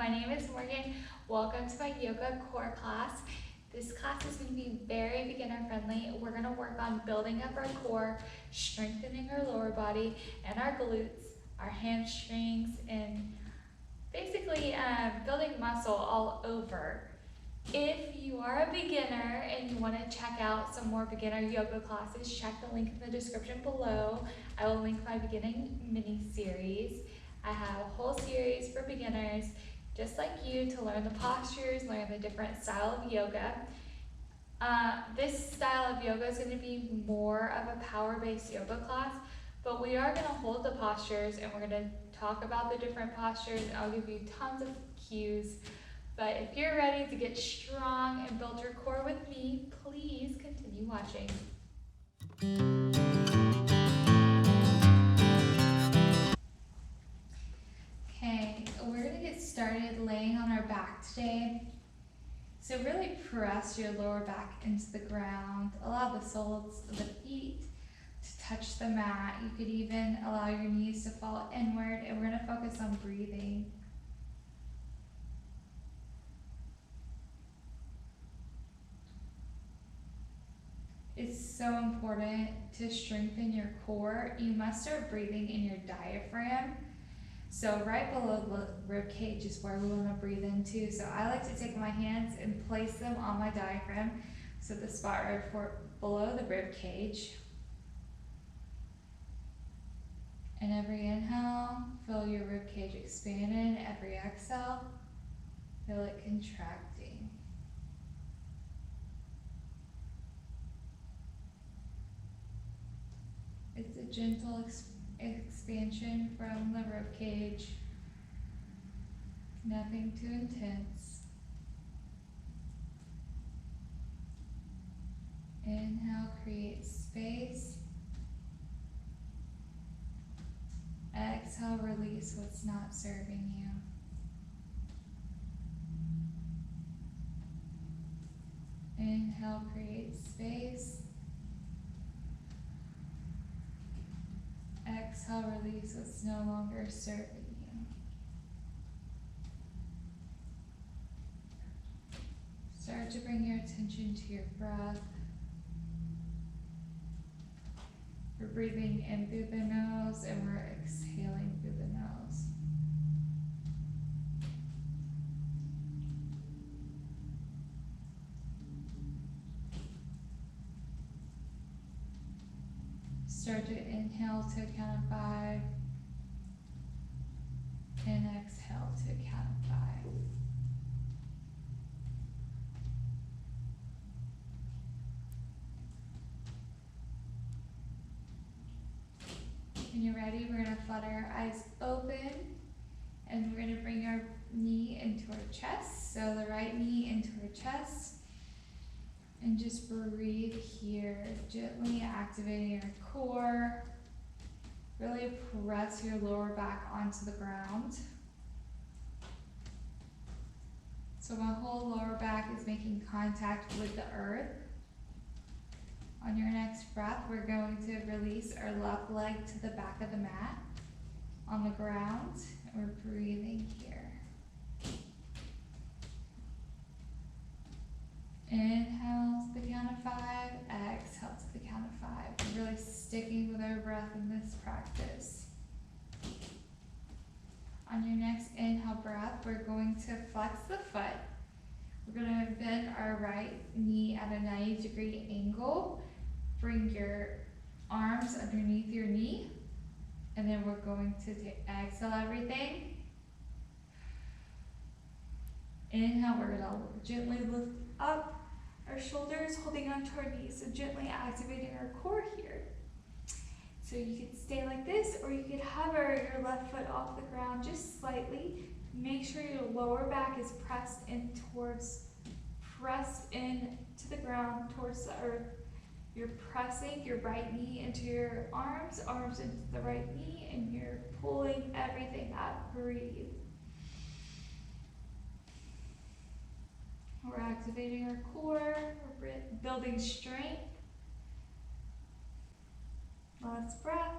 My name is Morgan. Welcome to my yoga core class. This class is going to be very beginner friendly. We're going to work on building up our core, strengthening our lower body and our glutes, our hamstrings, and basically building muscle all over. If you are a beginner and you want to check out some more beginner yoga classes, check the link in the description below. I will link my beginning mini series. I have a whole series for beginners just like you to learn the postures, learn the different style of yoga. This style of yoga is going to be more of a power-based yoga class, but we are going to hold the postures and we're going to talk about the different postures. I'll give you tons of cues. But if you're ready to get strong and build your core with me, please continue watching. Okay, we're going to get started laying on our back today. So really press your lower back into the ground. Allow the soles of the feet to touch the mat. You could even allow your knees to fall inward, and we're going to focus on breathing. It's so important to strengthen your core. You must start breathing in your diaphragm. So right below the rib cage is where we want to breathe into. So I like to take my hands and place them on my diaphragm. So the spot right below the rib cage. And every inhale, feel your rib cage expanding. Every exhale, feel it contracting. It's a gentle expansion from the rib cage, nothing too intense. Inhale, create space. Exhale, release what's not serving you. Inhale, create space. Exhale, release what's no longer serving you. Start to bring your attention to your breath. We're breathing in through the nose and we're exhaling through the nose. Start to inhale to a count of 5 and exhale to a count of 5. When you're ready, we're going to flutter our eyes open and we're going to bring our knee into our chest. So the right knee into our chest. And just breathe here, gently activating your core. Really press your lower back onto the ground. So my whole lower back is making contact with the earth. On your next breath, we're going to release our left leg to the back of the mat on the ground. And we're breathing here. Inhale to the count of 5, exhale to the count of 5. We're really sticking with our breath in this practice. On your next inhale breath, we're going to flex the foot. We're going to bend our right knee at a 90-degree angle. Bring your arms underneath your knee. And then we're going to exhale everything. Inhale, we're going to gently lift up our shoulders, holding onto our knees, so gently activating our core here. So you could stay like this, or you could hover your left foot off the ground just slightly. Make sure your lower back is pressed in to the ground towards the earth. You're pressing your right knee into your arms into the right knee, and you're pulling everything up. Breathe. We're activating our core, we're building strength. Last breath.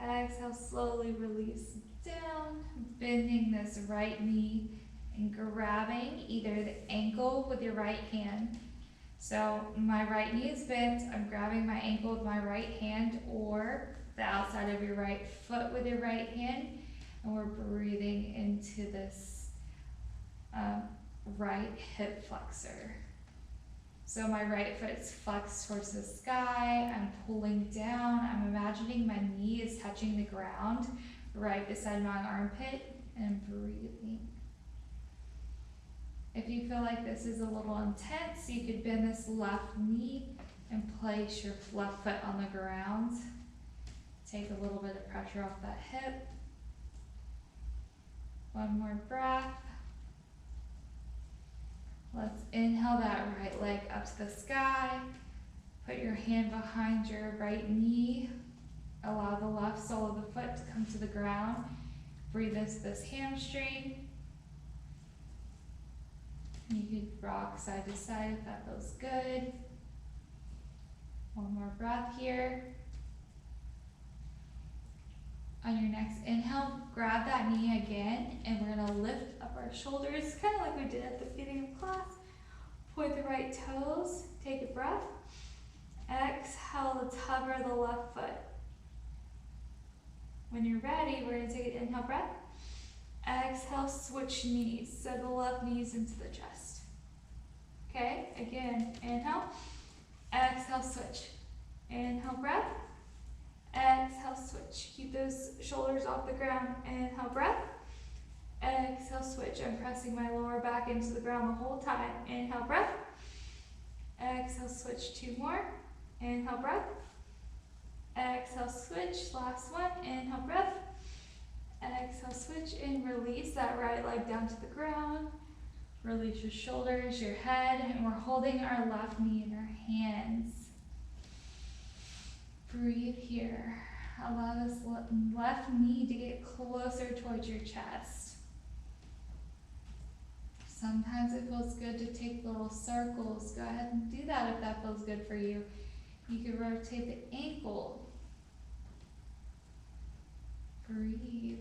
Exhale, slowly release down. bending this right knee and grabbing either the ankle with your right hand. So my right knee is bent, I'm grabbing my ankle with my right hand or the outside of your right foot with your right hand, and we're breathing into this right hip flexor. So my right foot's flexed towards the sky, I'm pulling down, I'm imagining my knee is touching the ground right beside my armpit, and breathing. If you feel like this is a little intense, you could bend this left knee and place your left foot on the ground. Take a little bit of pressure off that hip. One more breath. Let's inhale that right leg up to the sky. Put your hand behind your right knee. Allow the left sole of the foot to come to the ground. Breathe into this hamstring. You could rock side to side if that feels good. One more breath here. On your next inhale, grab that knee again, and we're gonna lift up our shoulders, kind of like we did at the beginning of class. Point the right toes, take a breath. Exhale, let's hover the left foot. When you're ready, we're gonna take an inhale breath. Exhale, switch knees, so the left knee's into the chest. Okay, again, inhale. Exhale, switch. Inhale, breath. Exhale, switch. Keep those shoulders off the ground. Inhale, breath. Exhale, switch. I'm pressing my lower back into the ground the whole time. Inhale, breath. Exhale, switch. Two more. Inhale, breath. Exhale, switch. Last one. Inhale, breath. Exhale, switch, and release that right leg down to the ground. Release your shoulders, your head, and we're holding our left knee in our hands. Breathe here. Allow this left knee to get closer towards your chest. Sometimes it feels good to take little circles. Go ahead and do that if that feels good for you. You can rotate the ankle. Breathe.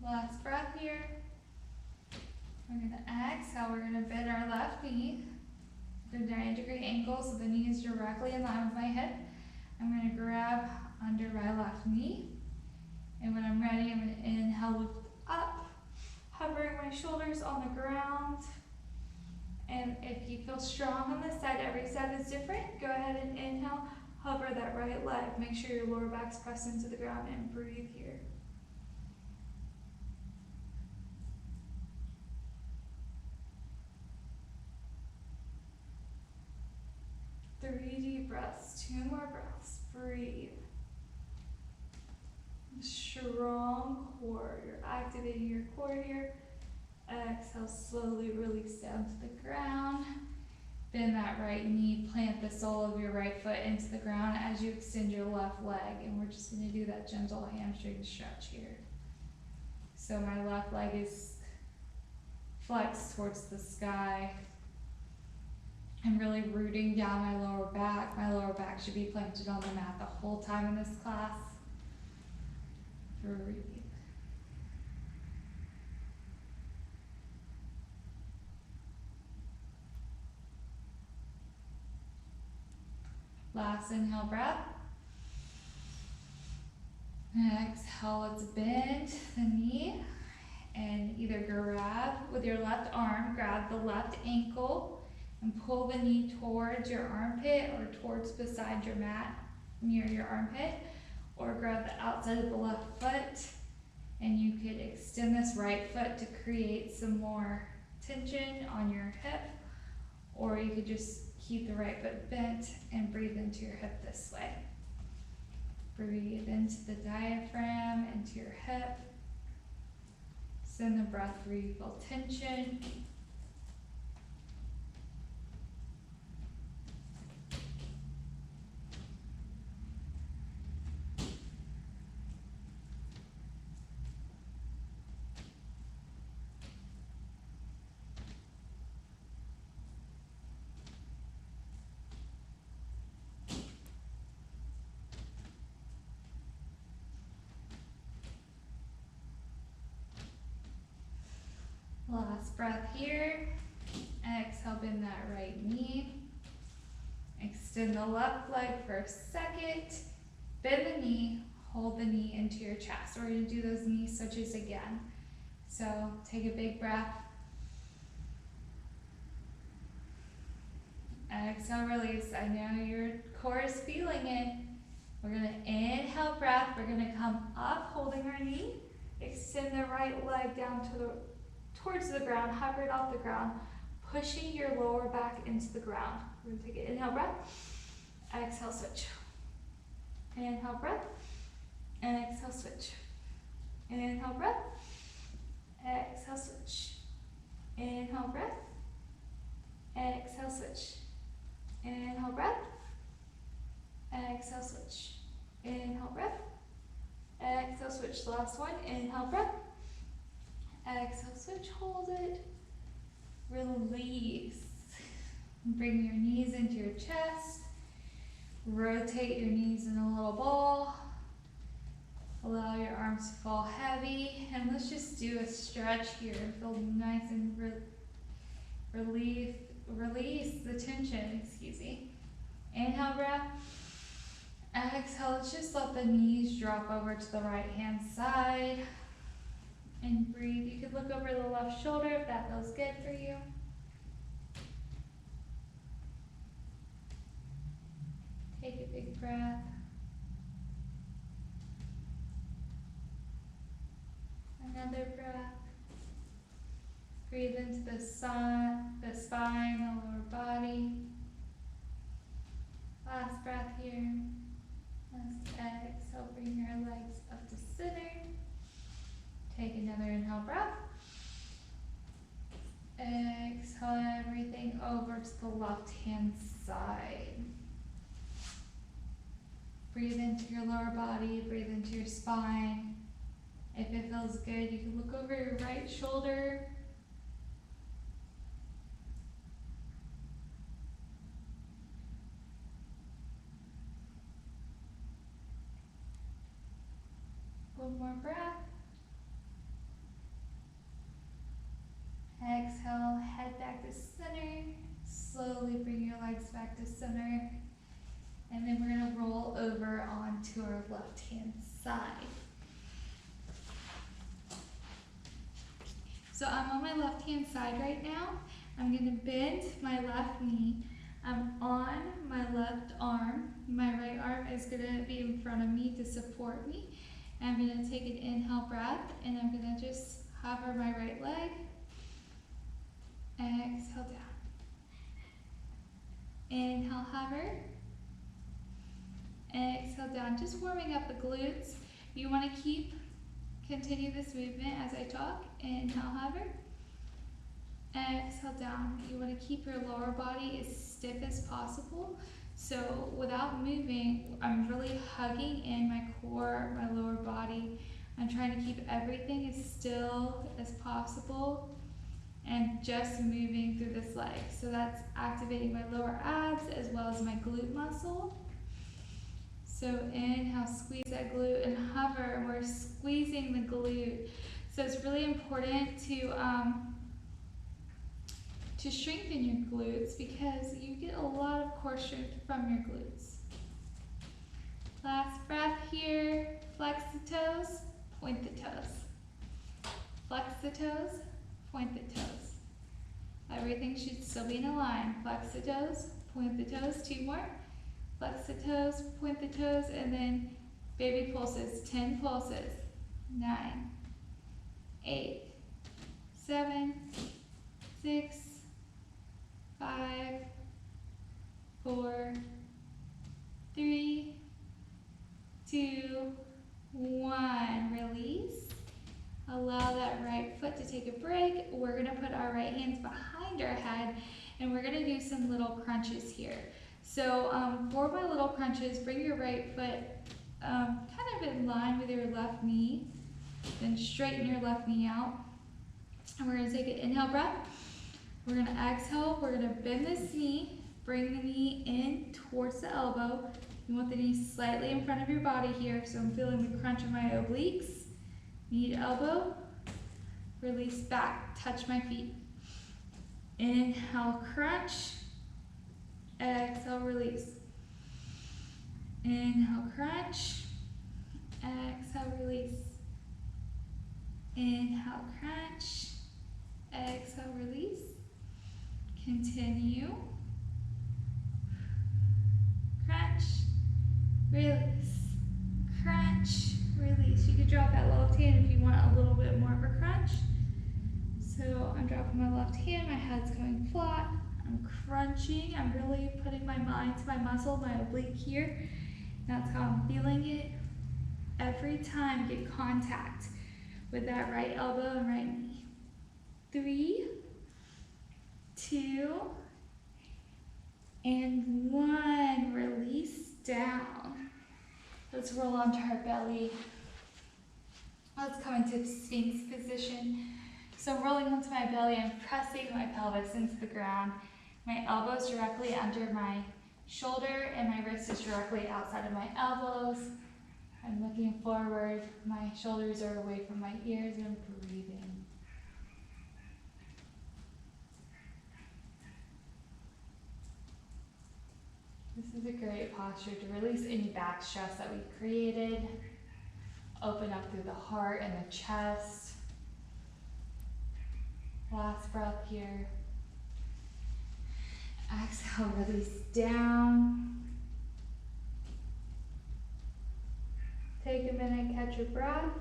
Last breath here. We're going to exhale. We're going to bend our left knee. The 90-degree angle so the knee is directly in line with my hip. I'm going to grab under my left knee. And when I'm ready, I'm going to inhale, lift up, hovering my shoulders on the ground. And if you feel strong on this side, every side is different. Go ahead and inhale, hover that right leg. Make sure your lower back's pressed into the ground and breathe here. Three deep breaths, two more breaths, breathe. Strong core, you're activating your core here. Exhale, slowly release down to the ground. Bend that right knee, plant the sole of your right foot into the ground as you extend your left leg. And we're just gonna do that gentle hamstring stretch here. So my left leg is flexed towards the sky. I'm really rooting down my lower back. My lower back should be planted on the mat the whole time in this class. Breathe. Last inhale breath. Exhale, let's bend the knee and either grab with your left arm, grab the left ankle and pull the knee towards your armpit or towards beside your mat near your armpit, or grab the outside of the left foot and you could extend this right foot to create some more tension on your hip, or you could just keep the right foot bent and breathe into your hip this way. Breathe into the diaphragm, into your hip. Send the breath where you feel tension. Last breath here. Exhale, bend that right knee. Extend the left leg for a second. Bend the knee, hold the knee into your chest. We're going to do those knee switches again. So take a big breath. Exhale, release. I know your core is feeling it. We're going to inhale breath. We're going to come up, holding our knee. Extend the right leg down towards the ground. Hover it off the ground, pushing your lower back into the ground. We're going to take an inhale breath. Exhale, switch. Inhale breath. Exhale, switch. Inhale breath. Exhale, switch. Inhale breath. Exhale, switch. Inhale breath. Exhale, switch. Inhale breath. Exhale, switch. The last one. Inhale breath. Exhale, switch. Hold it. Release. Bring your knees into your chest. Rotate your knees in a little ball. Allow your arms to fall heavy. And let's just do a stretch here. Feel nice and release the tension, excuse me. Inhale breath. Exhale, let's just let the knees drop over to the right hand side. And breathe. You could look over the left shoulder if that feels good for you. Take a big breath. Another breath. Breathe into the spine, the lower body. Last breath here. Last exhale, bring your legs up to center. Take another inhale breath. Exhale everything over to the left hand side. Breathe into your lower body, breathe into your spine. If it feels good, you can look over your right shoulder. One more breath. Exhale, head back to center. Slowly bring your legs back to center. And then we're going to roll over onto our left hand side. So I'm on my left hand side right now. I'm going to bend my left knee. I'm on my left arm. My right arm is going to be in front of me to support me. I'm going to take an inhale breath, and I'm going to just hover my right leg. Exhale down. Inhale, hover. Exhale down. Just warming up the glutes. You want to continue this movement as I talk. Inhale, hover. Exhale down. You want to keep your lower body as stiff as possible. So without moving, I'm really hugging in my core, my lower body. I'm trying to keep everything as still as possible and just moving through this leg. So that's activating my lower abs as well as my glute muscle. So inhale, squeeze that glute and hover. We're squeezing the glute. So it's really important to strengthen your glutes because you get a lot of core strength from your glutes. Last breath here. Flex the toes, point the toes. Flex the toes, point the toes. Everything should still be in a line. Flex the toes, point the toes. 2 more. Flex the toes, point the toes, and then baby pulses. 10 pulses. 9, 8, 7, 6, 5, 4, 3, 2, 1. Release. Allow that right foot to take a break. We're going to put our right hands behind our head and we're going to do some little crunches here. So for my little crunches, bring your right foot kind of in line with your left knee. Then straighten your left knee out. And we're going to take an inhale breath. We're going to exhale. We're going to bend this knee. Bring the knee in towards the elbow. You want the knee slightly in front of your body here. So I'm feeling the crunch of my obliques. Knee to elbow. release back, touch my feet. Inhale, crunch. Exhale, release. Inhale, crunch. Exhale, release. Inhale, crunch. Exhale, release. Continue. Crunch, release. Crunch, release. You could drop that left hand if you want a little bit more of a crunch. So I'm dropping my left hand, my head's going flat. I'm crunching. I'm really putting my mind to my muscle, my oblique here. That's how I'm feeling it. Every time, get contact with that right elbow and right knee. 3, 2, and 1. Release down. Let's roll onto our belly. Let's come into Sphinx position. So rolling onto my belly, I'm pressing my pelvis into the ground. My elbows directly under my shoulder and my wrist is directly outside of my elbows. I'm looking forward. My shoulders are away from my ears and I'm breathing. This is a great posture to release any back stress that we've created. Open up through the heart and the chest. Last breath here. Exhale, release down. Take a minute, catch your breath.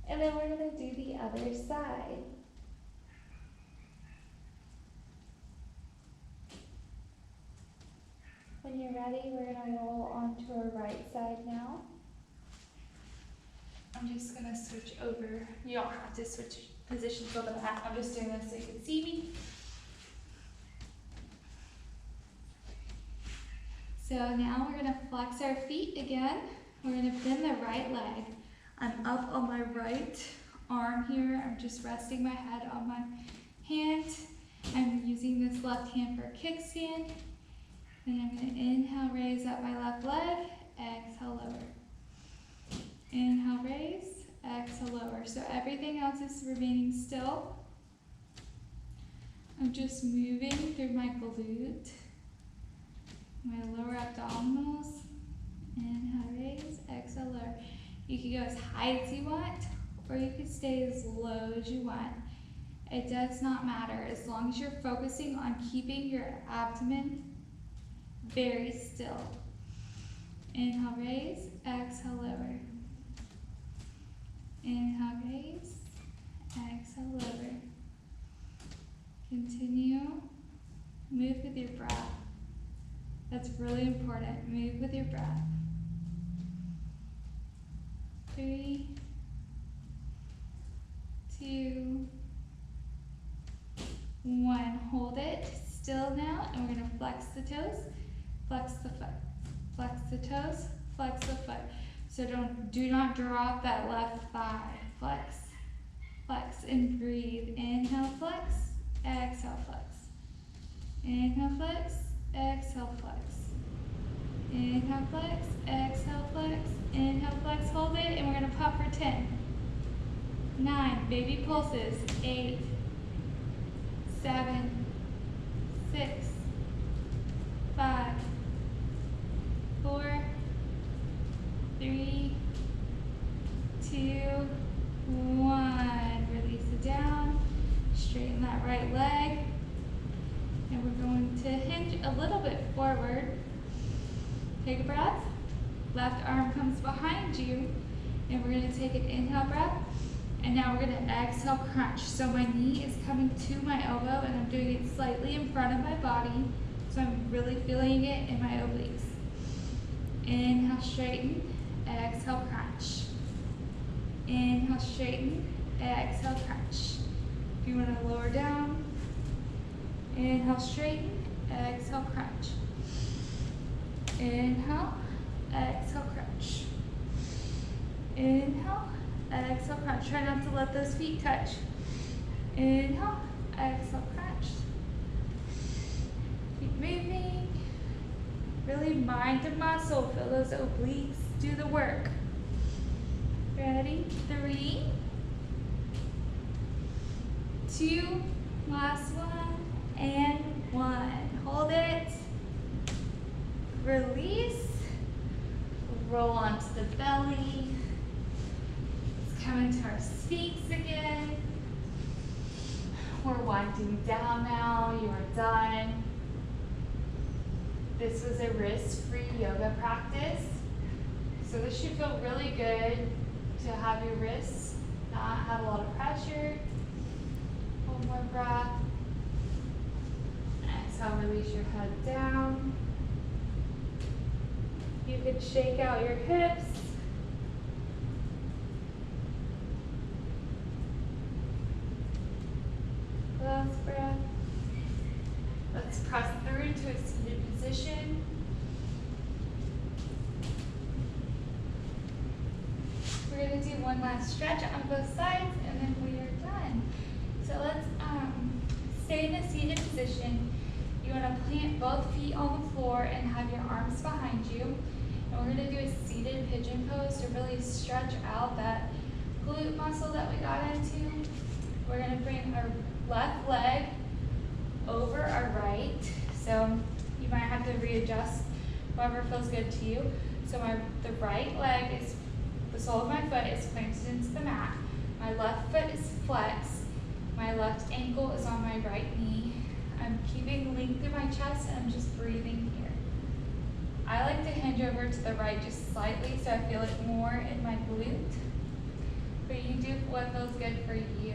And then we're going to do the other side. When you're ready, we're going to roll onto our right side now. I'm just going to switch over. You don't have to switch positions on the mat. I'm just doing this so you can see me. So now we're going to flex our feet again. We're going to bend the right leg. I'm up on my right arm here. I'm just resting my head on my hand. I'm using this left hand for a kickstand. And I'm going to inhale, raise up my left leg. Exhale, lower. Inhale, raise. Exhale, lower. So everything else is remaining still. I'm just moving through my glute, my lower abdominals. Inhale, raise. Exhale, lower. You can go as high as you want, or you can stay as low as you want. It does not matter as long as you're focusing on keeping your abdomen very still. Inhale, raise. Exhale, lower. Inhale, raise. Exhale, lower. Continue. Move with your breath. That's really important. Move with your breath. 3, 2, 1. Hold it still now, and we're going to flex the toes, flex the foot, flex the toes, flex the foot. So do not drop that left thigh. Flex, flex, and breathe. Inhale, flex, exhale, flex. Inhale, flex, exhale, flex. Inhale, flex, exhale, flex. Inhale, flex, hold it, and we're going to pop for 10, 9, baby pulses, 8, 7, 6, 5, 4, 3, 2, 1. Release it down. Straighten that right leg. And we're going to hinge a little bit forward. Take a breath. Left arm comes behind you. And we're going to take an inhale breath. And now we're going to exhale, crunch. So my knee is coming to my elbow and I'm doing it slightly in front of my body. So I'm really feeling it in my obliques. Inhale, straighten. Exhale, crunch. Inhale, straighten. Exhale, crunch. If you want to lower down, inhale, straighten. Exhale, crunch. Inhale, exhale, crunch. Inhale, exhale, crunch. Try not to let those feet touch. Inhale, exhale, crunch. Keep moving. Really mind to muscle. Feel those obliques. Do the work. Ready? 3, 2, last one, and 1. Hold it, release, roll onto the belly. Let's come into our Sphinx again. We're winding down now, you are done. This was a wrist-free yoga practice. So this should feel really good to have your wrists not have a lot of pressure. One more breath. Exhale, release your head down. You could shake out your hips. Last breath. Let's press through to a seated position. We're going to do one last stretch on both sides and then we are done. So let's stay in a seated position. You want to plant both feet on the floor and have your arms behind you. And we're going to do a seated pigeon pose to really stretch out that glute muscle that we got into. We're going to bring our left leg over our right. So you might have to readjust whatever feels good to you. So the right leg is, the sole of my foot is planted into the mat. My left foot is flexed. My left ankle is on my right knee. I'm keeping length in my chest and I'm just breathing here. I like to hinge over to the right just slightly so I feel it more in my glute. But you do what feels good for you.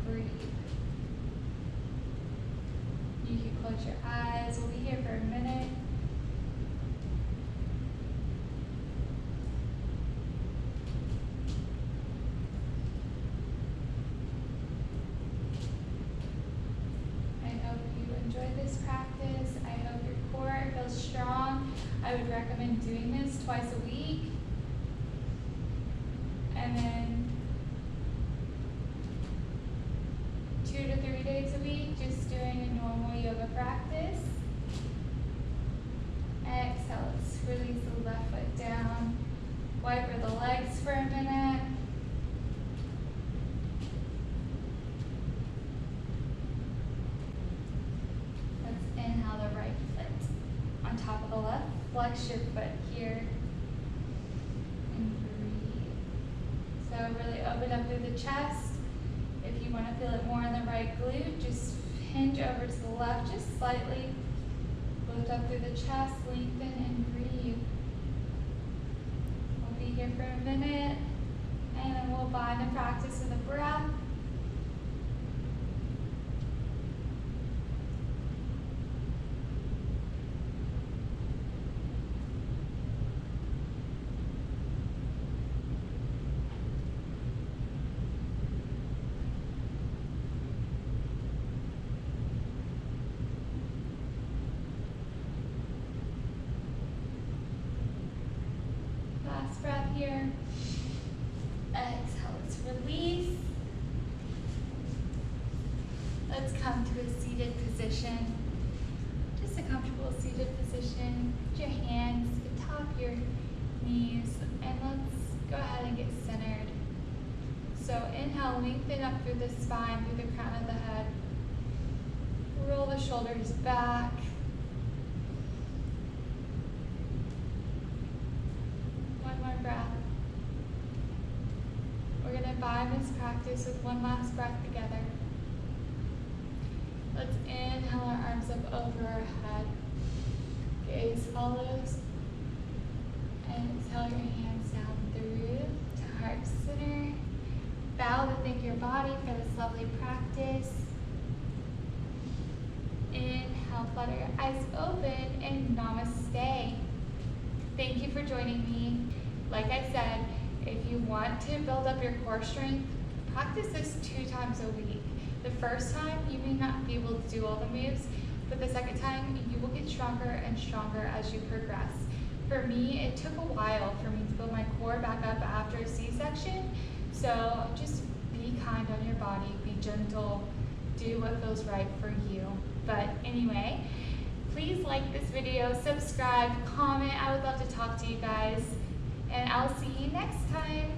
Breathe. You can close your eyes. We'll be here for a minute. I hope you enjoy this practice. I hope your core feels strong. I would recommend doing this twice a week. And then 2 to 3 days a week, just doing a normal yoga practice. Exhale, let's release the left foot down. Wiper the legs for a minute. Let's inhale the right foot on top of the left. Flex your foot here. And breathe. So really open up through the chest. If you want to feel it more in the right glute, just hinge over to the left just slightly. Lift up through the chest, lengthen and breathe. We'll be here for a minute and then we'll bind the practice with a breath. Last breath here. Exhale, let's release. Let's come to a seated position. Just a comfortable seated position. Put your hands atop your knees and let's go ahead and get centered. So inhale, lengthen up through the spine, through the crown of the head. Roll the shoulders back. Breath. We're going to bind this practice with one last breath together. Let's inhale our arms up over our head. Gaze follows. And exhale your hands down through to heart center. Bow to thank your body for this lovely practice. Inhale, flutter your eyes open and namaste. Thank you for joining me. Like I said, if you want to build up your core strength, practice this 2 times a week. The first time, you may not be able to do all the moves, but the second time, you will get stronger and stronger as you progress. For me, it took a while for me to build my core back up after a C-section, so just be kind on your body, be gentle, do what feels right for you. But anyway, please like this video, subscribe, comment. I would love to talk to you guys. And I'll see you next time.